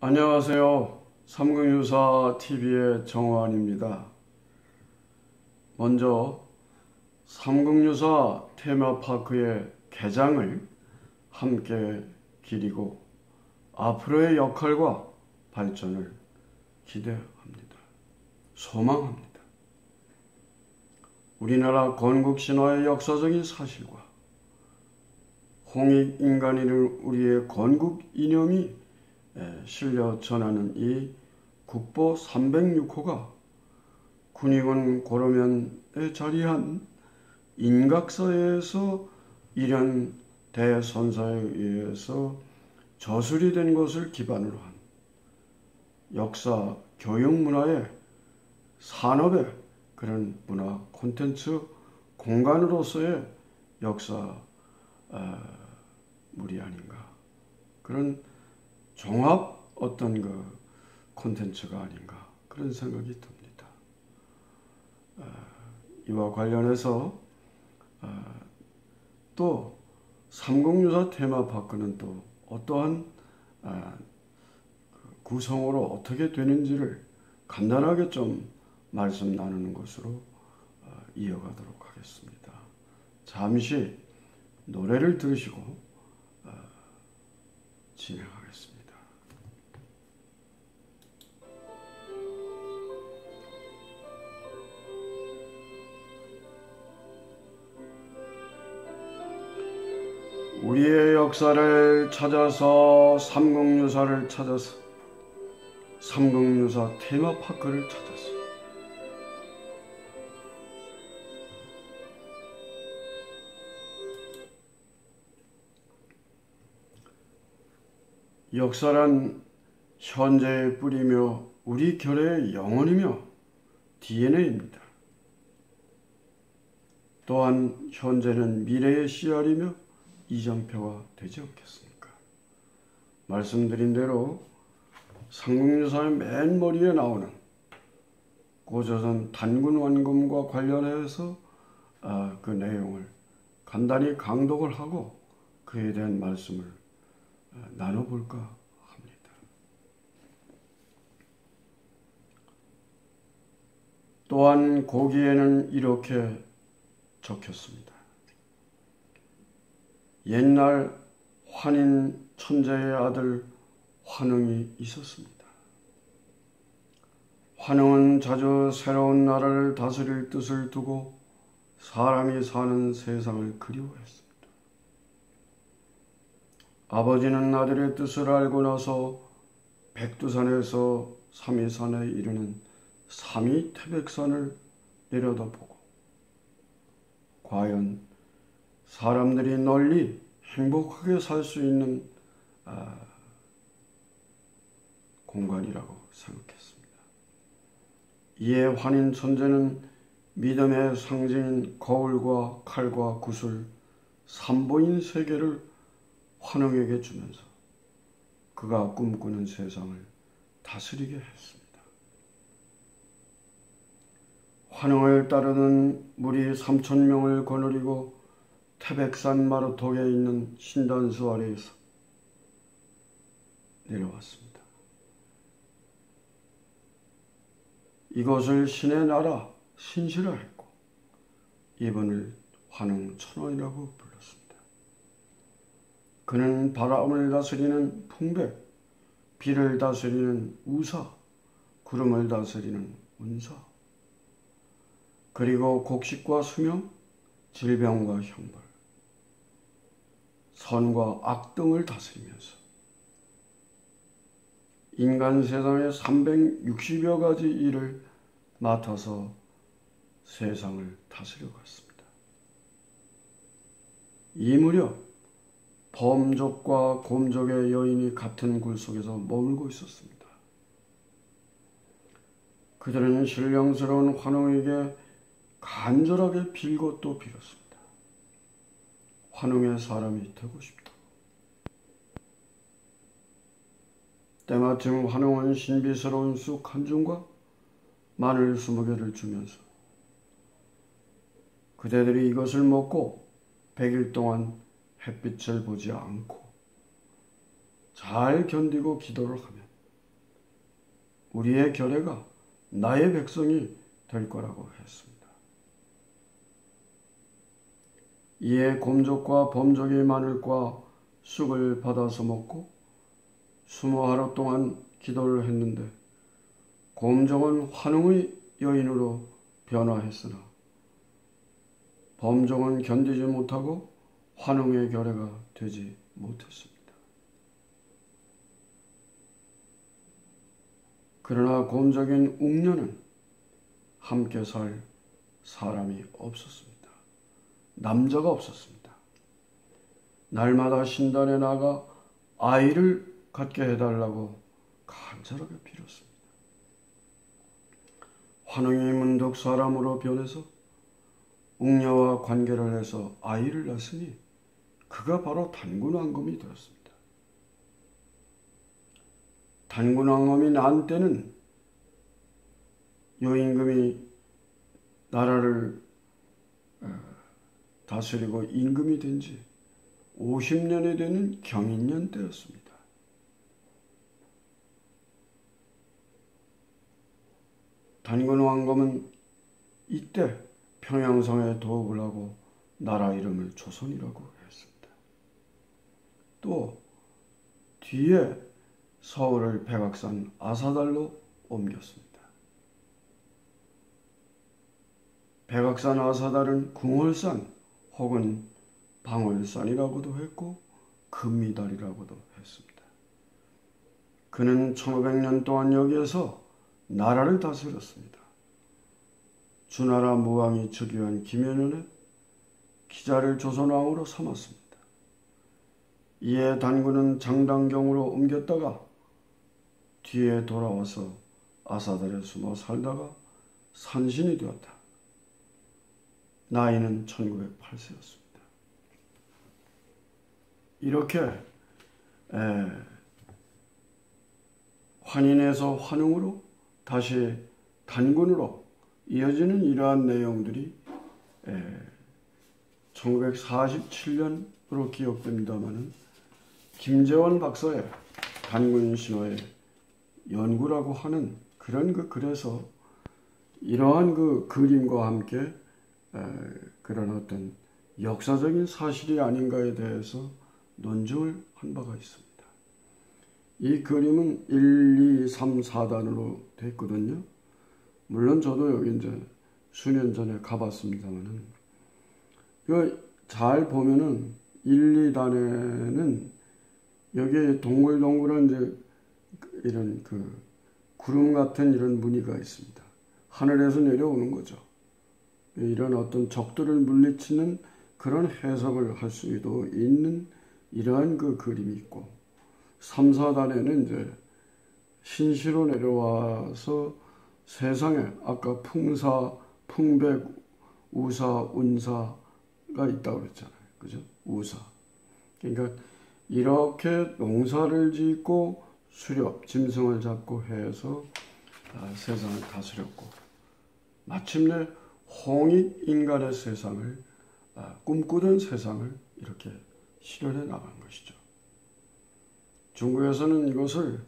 안녕하세요. 삼국유사 TV의 정호환입니다. 먼저 삼국유사 테마파크의 개장을 함께 기리고 앞으로의 역할과 발전을 기대합니다. 소망합니다. 우리나라 건국신화의 역사적인 사실과 홍익인간이를 우리의 건국 이념이 실려 전하는 이 국보 306호가 군의군 고려면에 자리한 인각사에서 이런 대선사에 의해서 저술이 된 것을 기반으로 한 역사, 교육 문화의 산업의 그런 문화 콘텐츠 공간으로서의 역사 물이 아닌가, 그런 종합 어떤 그 콘텐츠가 아닌가, 그런 생각이 듭니다. 이와 관련해서 또 삼국유사 테마파크는 또 어떠한 구성으로 어떻게 되는지를 간단하게 좀 말씀 나누는 것으로 이어가도록 하겠습니다. 잠시 노래를 들으시고 진행하겠습니다. 우리의 역사를 찾아서 삼국유사를 찾아서 삼국유사 테마파크를 찾아서 역사란 현재의 뿌리며 우리 결의 영혼이며 DNA입니다. 또한 현재는 미래의 씨알이며 이정표가 되지 않겠습니까? 말씀드린 대로 삼국유사의 맨 머리에 나오는 고조선 단군완금과 관련해서 그 내용을 간단히 강독을 하고 그에 대한 말씀을 나눠볼까 합니다. 또한 거기에는 이렇게 적혔습니다. 옛날 환인 천재의 아들 환웅이 있었습니다. 환웅은 자주 새로운 나라를 다스릴 뜻을 두고 사람이 사는 세상을 그리워했습니다. 아버지는 아들의 뜻을 알고 나서 백두산에서 삼위산에 이르는 삼위태백산을 내려다보고 과연 사람들이 널리 행복하게 살 수 있는 공간이라고 생각했습니다. 이에 환인 천재는 믿음의 상징인 거울과 칼과 구슬, 삼보인 세계를 환웅에게 주면서 그가 꿈꾸는 세상을 다스리게 했습니다. 환웅을 따르는 무리 3,000명을 거느리고 태백산 마루턱에 있는 신단수 아래에서 내려왔습니다. 이것을 신의 나라 신시라 했고 이분을 환웅천원이라고 불렀습니다. 그는 바람을 다스리는 풍백, 비를 다스리는 우사, 구름을 다스리는 운사, 그리고 곡식과 수명, 질병과 형벌, 선과 악 등을 다스리면서 인간 세상의 360여 가지 일을 맡아서 세상을 다스려 갔습니다. 이 무렵 범족과 곰족의 여인이 같은 굴 속에서 머물고 있었습니다. 그들은 신령스러운 환웅에게 간절하게 빌고 또 빌었습니다. 환웅의 사람이 되고 싶다. 때마침 환웅은 신비스러운 쑥 한 줌과 마늘 20개를 주면서 그대들이 이것을 먹고 100일 동안 햇빛을 보지 않고 잘 견디고 기도를 하면 우리의 결례가 나의 백성이 될 거라고 했습니다. 이에 곰족과 범족이 마늘과 쑥을 받아서 먹고 20하루 동안 기도를 했는데 곰족은 환웅의 여인으로 변화했으나 범족은 견디지 못하고 환웅의 결례가 되지 못했습니다. 그러나 곰적인 웅녀는 함께 살 사람이 없었습니다. 남자가 없었습니다. 날마다 신단에 나가 아이를 갖게 해달라고 간절하게 빌었습니다. 환웅이 문득 사람으로 변해서 웅녀와 관계를 해서 아이를 낳았으니 그가 바로 단군왕검이 되었습니다. 단군왕검이 난 때는 요임금이 나라를 다스리고 임금이 된 지 50년이 되는 경인년 때였습니다. 단군왕검은 이때 평양성에 도읍을 하고 나라 이름을 조선이라고 했습니다. 또 뒤에 서울을 백악산 아사달로 옮겼습니다. 백악산 아사달은 궁월산 혹은 방월산이라고도 했고 금미달이라고도 했습니다. 그는 1500년 동안 여기에서 나라를 다스렸습니다. 주나라 무왕이 즉위한 김연년에 기자를 조선왕으로 삼았습니다. 이에 단군은 장당경으로 옮겼다가 뒤에 돌아와서 아사달에 숨어 살다가 산신이 되었다. 나이는 1908세였습니다. 이렇게 환인에서 환웅으로 다시 단군으로 이어지는 이러한 내용들이 1947년으로 기억됩니다마는 김재원 박사의 단군 신화의 연구라고 하는 그런 글에서 이러한 그 그림과 함께 그런 어떤 역사적인 사실이 아닌가에 대해서 논증을 한 바가 있습니다. 이 그림은 1, 2, 3, 4단으로 됐거든요. 물론 저도 여기 이제 수년 전에 가봤습니다만은 이거 잘 보면은 1, 2단에는 여기에 동글동글한 이제 이런 그 구름 같은 이런 무늬가 있습니다. 하늘에서 내려오는 거죠. 이런 어떤 적들을 물리치는 그런 해석을 할 수도 있는 이러한 그 그림이 있고 3, 4단에는 이제 신시로 내려와서 세상에 아까 풍사, 풍백, 우사, 운사가 있다고 그랬잖아요. 그죠? 우사. 그러니까 이렇게 농사를 짓고 수렵, 짐승을 잡고 해서 세상을 다스렸고 마침내 홍익 인간의 세상을 꿈꾸던 세상을 이렇게 실현해 나간 것이죠. 중국에서는 이것을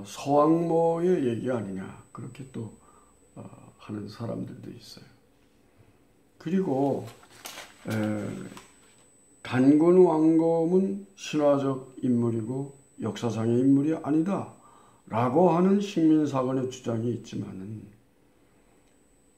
서왕모의 얘기 아니냐 그렇게 또 하는 사람들도 있어요. 그리고 단군 왕검은 신화적 인물이고 역사상의 인물이 아니다 라고 하는 식민사관의 주장이 있지만은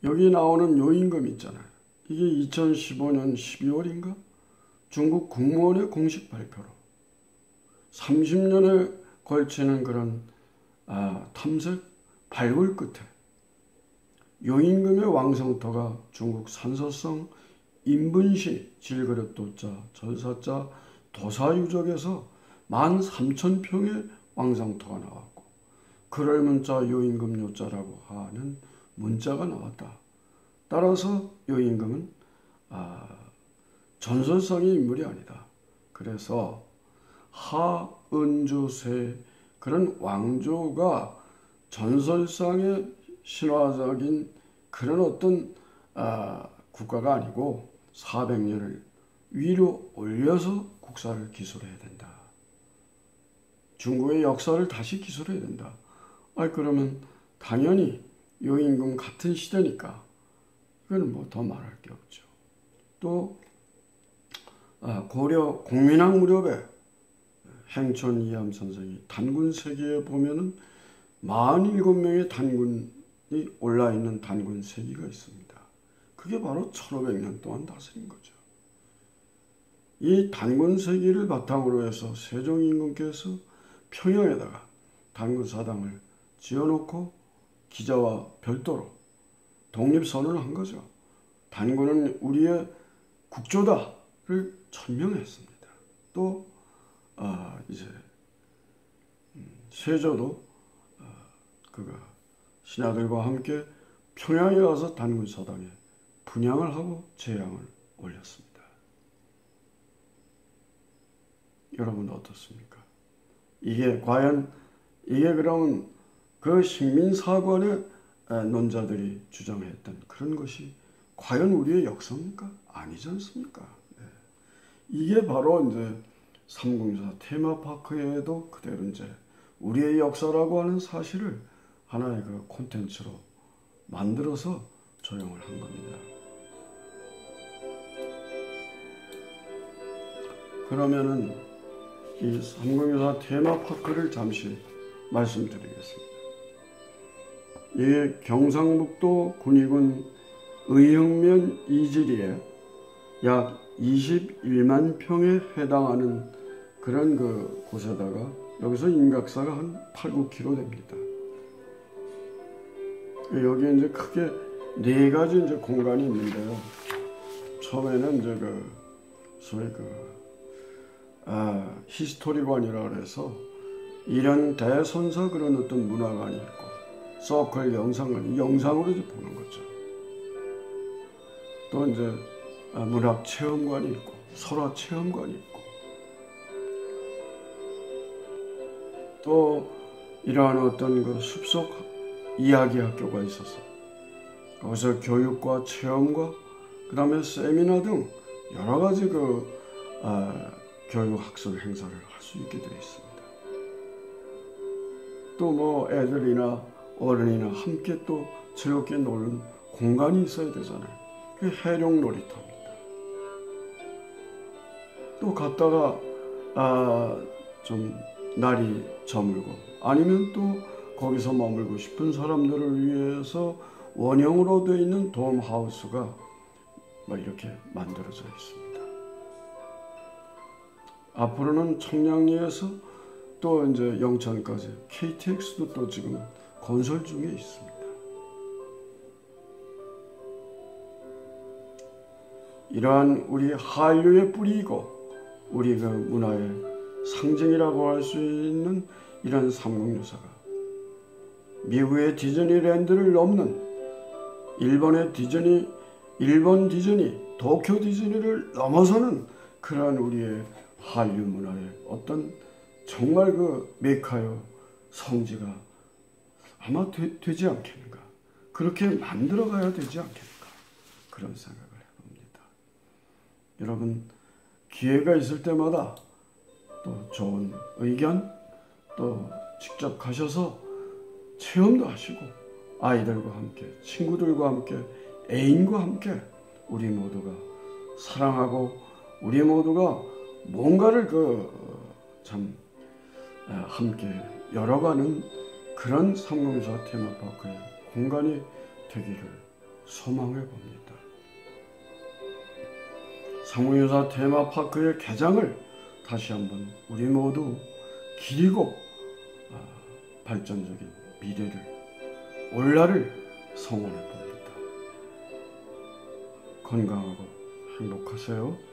여기 나오는 요임금 있잖아요. 이게 2015년 12월인가 중국 국무원의 공식 발표로 30년에 걸치는 그런 탐색 발굴 끝에 요임금의 왕성터가 중국 산서성 인분시 질그릇도자 절사자 도사유적에서 13,000평의 왕성터가 나왔고 그럴 문자 요임금 요자라고 하는 문자가 나왔다. 따라서 요임금은 전설상의 인물이 아니다. 그래서 하은주세 그런 왕조가 전설상의 신화적인 그런 어떤 국가가 아니고 400년을 위로 올려서 국사를 기술해야 된다. 중국의 역사를 다시 기술해야 된다. 그러면 당연히 요임금 같은 시대니까 이건 뭐 더 말할 게 없죠. 또 고려 공민왕 무렵에 행촌 이암 선생이 단군세기에 보면은 47명의 단군이 올라있는 단군세기가 있습니다. 그게 바로 1500년 동안 다스린 거죠. 이 단군세기를 바탕으로 해서 세종임금께서 평양에다가 단군사당을 지어놓고 기자와 별도로 독립선언을 한 거죠. 단군은 우리의 국조다를 천명했습니다. 또 이제 세조도 그가 신하들과 함께 평양에 가서 단군사당에 분향을 하고 제향을 올렸습니다. 여러분 어떻습니까? 이게 과연 그러면 그 식민사관의 논자들이 주장했던 그런 것이 과연 우리의 역사입니까? 아니지 않습니까? 네. 이게 바로 이제 삼국유사 테마파크에도 그대로 이제 우리의 역사라고 하는 사실을 하나의 그 콘텐츠로 만들어서 조형을 한 겁니다. 그러면은 이 삼국유사 테마파크를 잠시 말씀드리겠습니다. 이 경상북도 군위군 의형면 이지리에 약 21만 평에 해당하는 그런 그 곳에다가 여기서 인각사가 한 8, 9km 됩니다. 여기 이제 크게 네 가지 이제 공간이 있는데요. 처음에는 이제 소위 히스토리관이라 그래서 이런 대선사 그런 어떤 문화관이 있고, 서클 영상관이 영상으로 이제 보는 거죠. 또 이제 문학 체험관이 있고, 설화 체험관이 있고, 또 이러한 어떤 그 숲속 이야기 학교가 있어서 거기서 교육과 체험과 그 다음에 세미나 등 여러 가지 교육 학술 행사를 할 수 있게 되어 있습니다. 또 뭐 애들이나 어른이나 함께 또 즐겁게 노는 공간이 있어야 되잖아요. 그게 해룡 놀이터입니다. 또 갔다가 좀 날이 저물고 아니면 또 거기서 머물고 싶은 사람들을 위해서 원형으로 되어 있는 돔하우스가 뭐 이렇게 만들어져 있습니다. 앞으로는 청량리에서 또 이제 영천까지 KTX도 또 지금 건설 중에 있습니다. 이러한 우리 한류의 뿌리이고 우리 그 문화의 상징이라고 할 수 있는 이런 삼국유사가 미국의 디즈니랜드를 넘는 일본 디즈니, 도쿄 디즈니를 넘어서는 그러한 우리의 한류 문화의 어떤 정말 그 메카요 성지가 아마 되지 않겠는가. 그렇게 만들어가야 되지 않겠는가. 그런 생각을 해봅니다. 여러분 기회가 있을 때마다 또 좋은 의견 또 직접 가셔서 체험도 하시고 아이들과 함께 친구들과 함께 애인과 함께 우리 모두가 사랑하고 우리 모두가 뭔가를 함께 열어가는 그런 삼국유사 테마파크의 공간이 되기를 소망해 봅니다. 삼국유사 테마파크의 개장을 다시 한번 우리 모두 기리고 발전적인 미래를 올라를 성원해 봅니다. 건강하고 행복하세요.